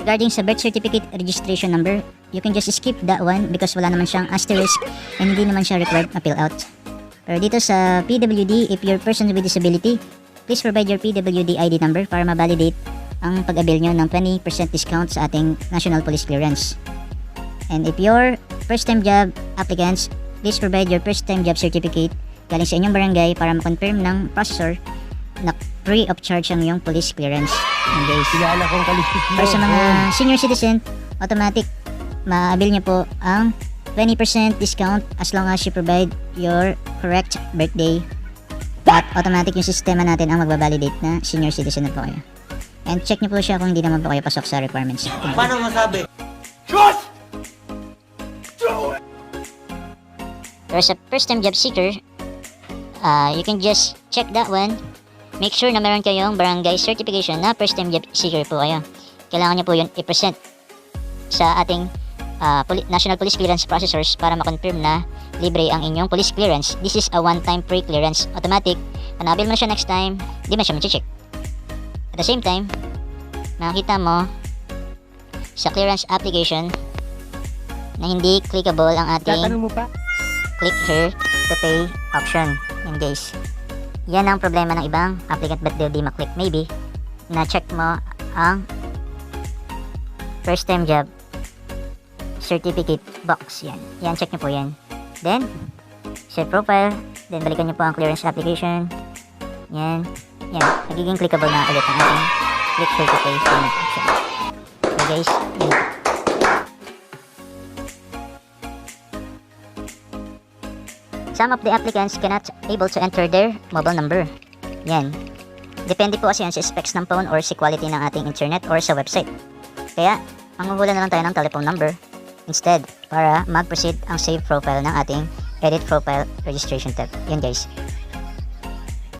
regarding sa birth certificate registration number, you can just skip that one because wala naman siyang asterisk and hindi naman siya required na fill out. Pero dito sa PWD, if you're person with disability, please provide your PWD ID number para ma-validate ang pag-avail nyo ng 20% discount sa ating National Police Clearance. And if you're first-time job applicants, please provide your first-time job certificate galing sa inyong barangay para ma-confirm ng processor na free of charge ang iyong police clearance. And guys, para sa mga senior citizen, automatic ma-avail nyo po ang 20% discount as long as you provide your correct birthday. At automatic yung sistema natin ang magbabalidate na senior citizen na po kayo. And check nyo po siya kung hindi naman po kayo pasok sa requirements. Paano masabi? Pero sa first time job seeker, you can just check that one. Make sure na meron kayong barangay certification na first time job seeker po kayo. Kailangan nyo po yun i-present sa ating National Police Clearance Processors para ma-confirm na libre ang inyong police clearance. This is a one-time pre-clearance. Automatic. Panabil mo na siya next time, di mo siya mag-check. At the same time, makikita mo sa clearance application na hindi clickable ang ating click here to pay option. Yan guys. Yan ang problema ng ibang applicant but they'll di ma-click. Maybe, na-check mo ang first time job certificate box. Yan. Yan, check nyo po yan. Then, set profile. Then, balikan nyo po ang clearance application. Yan. Yan. Magiging clickable na ulit ang ating click here to pay payment option. Okay guys. Yan. Some of the applicants cannot able to enter their mobile number. Yan. Depende po kasi yan sa specs ng phone or sa quality ng ating internet or sa website. Kaya, manguhula na lang tayo ng telephone number instead para mag-proceed ang save profile ng ating edit profile registration tab. Yan guys.